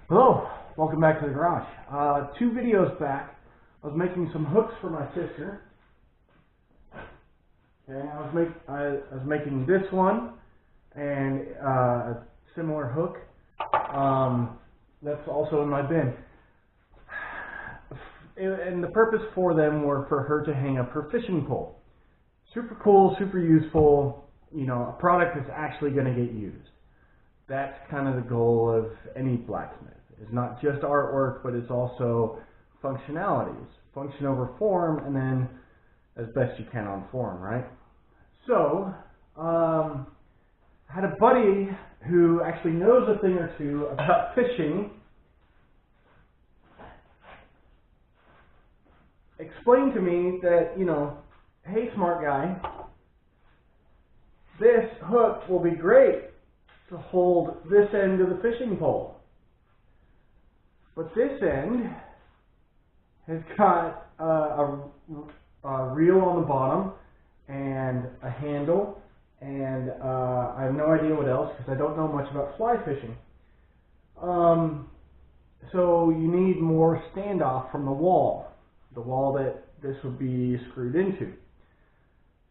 Hello, welcome back to the garage. 2 videos back, I was making some hooks for my sister. Okay, I was making this one and a similar hook. That's also in my bin. And the purpose for them were for her to hang up her fishing pole. Super cool, super useful. You know, a product that's actually going to get used. That's kind of the goal of any blacksmith. It's not just artwork, but it's also functionalities. Function over form, and then as best you can on form, right? So, I had a buddy who actually knows a thing or two about fishing explain to me that, you know, hey smart guy, this hook will be great to hold this end of the fishing pole. But this end has got a reel on the bottom and a handle, and I have no idea what else because I don't know much about fly fishing. So you need more standoff from the wall that this would be screwed into.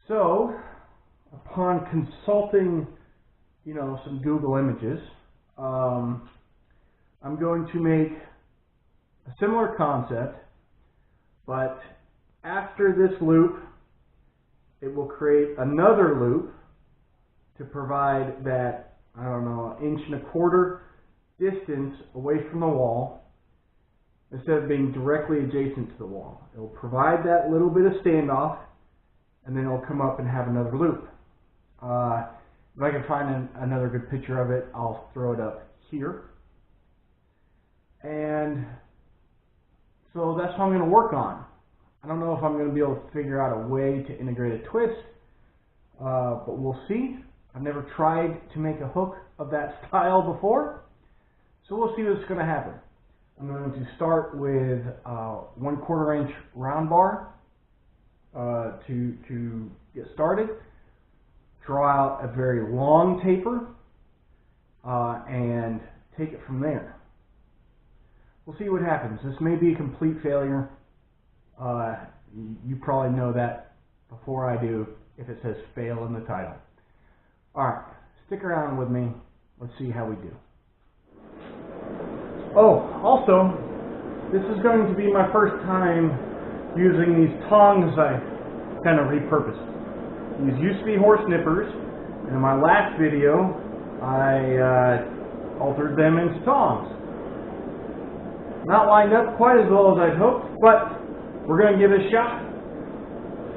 So upon consulting, you know, some Google images, I'm going to make a similar concept, but after this loop, it will create another loop to provide that, I don't know, 1.25 inch distance away from the wall instead of being directly adjacent to the wall. It will provide that little bit of standoff, and then it'll come up and have another loop. If I can find another good picture of it, I'll throw it up here. And so that's what I'm going to work on. I don't know if I'm going to be able to figure out a way to integrate a twist, but we'll see. I've never tried to make a hook of that style before, so we'll see what's going to happen. I'm going to start with 1/4 inch round bar to get started. Draw out a very long taper and take it from there. We'll see what happens. This may be a complete failure. You probably know that before I do if it says fail in the title. Alright, stick around with me. Let's see how we do. Oh, also, this is going to be my first time using these tongs I kind of repurposed. These used to be horse nippers, and in my last video, I altered them into tongs. Not lined up quite as well as I'd hoped, but we're going to give it a shot.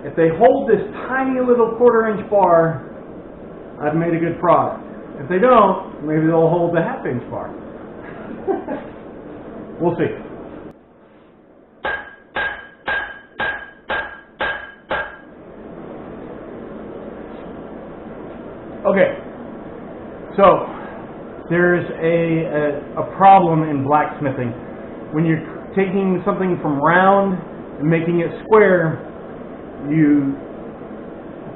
If they hold this tiny little 1/4 inch bar, I've made a good product. If they don't, maybe they'll hold the 1/2 inch bar. We'll see. Okay, so there's a problem in blacksmithing. When you're taking something from round and making it square, you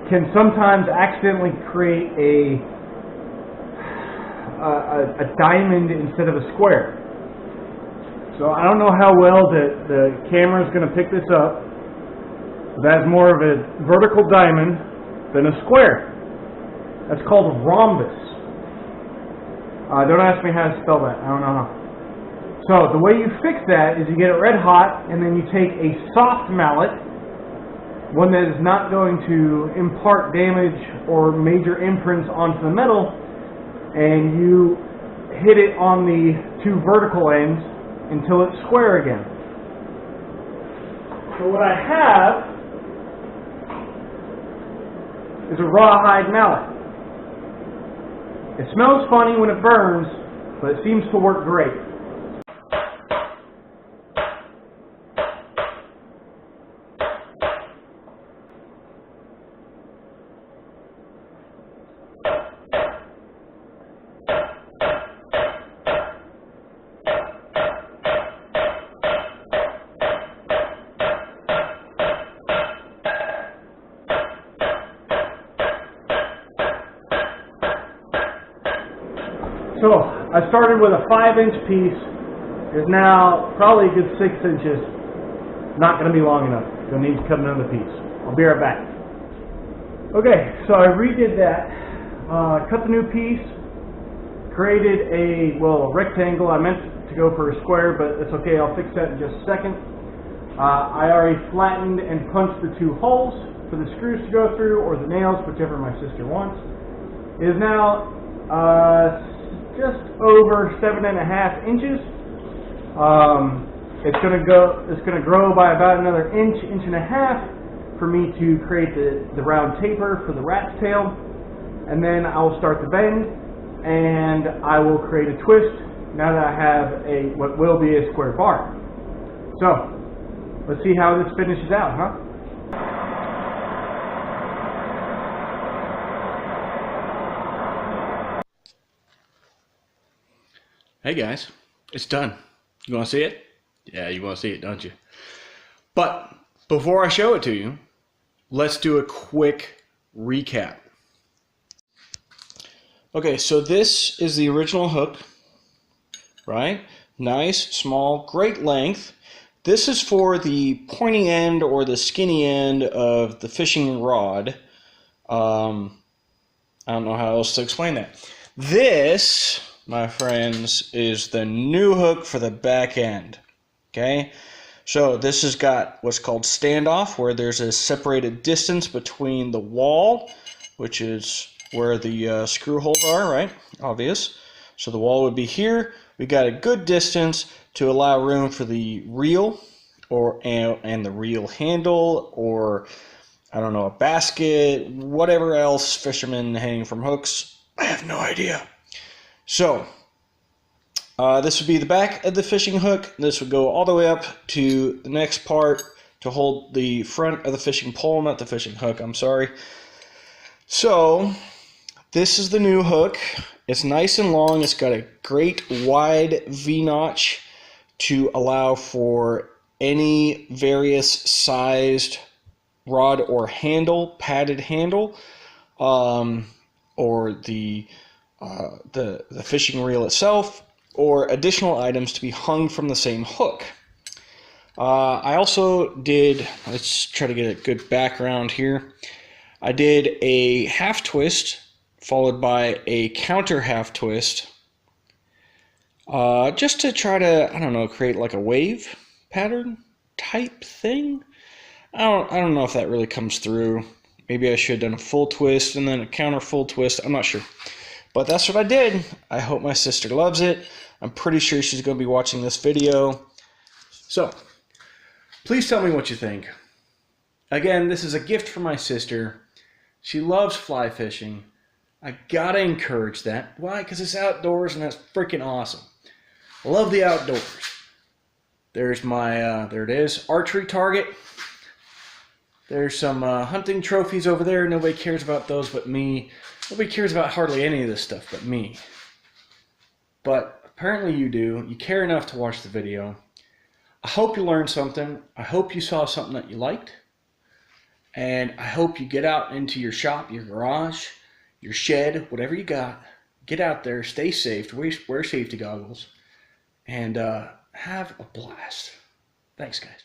can sometimes accidentally create a diamond instead of a square. So I don't know how well the camera is going to pick this up. That's more of a vertical diamond than a square. That's called a rhombus. Don't ask me how to spell that. I don't know how. So the way you fix that is you get it red hot, and then you take a soft mallet, one that is not going to impart damage or major imprints onto the metal, and you hit it on the 2 vertical ends until it's square again. So what I have is a rawhide mallet. It smells funny when it burns, but it seems to work great. So I started with a 5-inch piece is now probably a good 6 inches. Not going to be long enough. Going to need to cut another piece. I'll be right back. Okay, so I redid that. Cut the new piece. Created a rectangle. I meant to go for a square, but it's okay. I'll fix that in just a second. I already flattened and punched the 2 holes for the screws to go through, or the nails, whichever my sister wants. It is now just over 7.5 inches. It's going to grow by about another inch and a half for me to create the round taper for the rat's tail, and then I will start the bend, and I will create a twist now that I have what will be a square bar. So let's see how this finishes out, huh? Hey guys, it's done. You want to see it? Yeah, you want to see it, don't you? But before I show it to you, let's do a quick recap. Okay, so this is the original hook, right? Nice, small, great length. This is for the pointy end or the skinny end of the fishing rod. I don't know how else to explain that. This, my friends, is the new hook for the back end. Okay, so this has got what's called standoff, where there's a separated distance between the wall, which is where the screw holes are, right? Obvious. So the wall would be here. We got a good distance to allow room for the reel and the reel handle, or I don't know, a basket, whatever else fishermen hang from hooks. I have no idea. So this would be the back of the fishing hook. This would go all the way up to the next part to hold the front of the fishing pole, not the fishing hook, I'm sorry. So this is the new hook. It's nice and long. It's got a great wide V-notch to allow for any various sized rod or handle, padded handle, or the fishing reel itself, or additional items to be hung from the same hook. I also did, let's try to get a good background here. I did a half twist followed by a counter half twist, just to try to, I don't know, create like a wave pattern type thing. I don't know if that really comes through. Maybe I should have done a full twist and then a counter full twist. I'm not sure. But that's what I did. I hope my sister loves it. I'm pretty sure she's going to be watching this video. So, please tell me what you think. Again, this is a gift from my sister. She loves fly fishing. I gotta encourage that. Why? Because it's outdoors and that's freaking awesome. I love the outdoors. There's my, there it is, archery target. There's some hunting trophies over there. Nobody cares about those but me. Nobody cares about hardly any of this stuff but me. But apparently you do. You care enough to watch the video. I hope you learned something. I hope you saw something that you liked. And I hope you get out into your shop, your garage, your shed, whatever you got. Get out there, stay safe, wear safety goggles, and have a blast. Thanks, guys.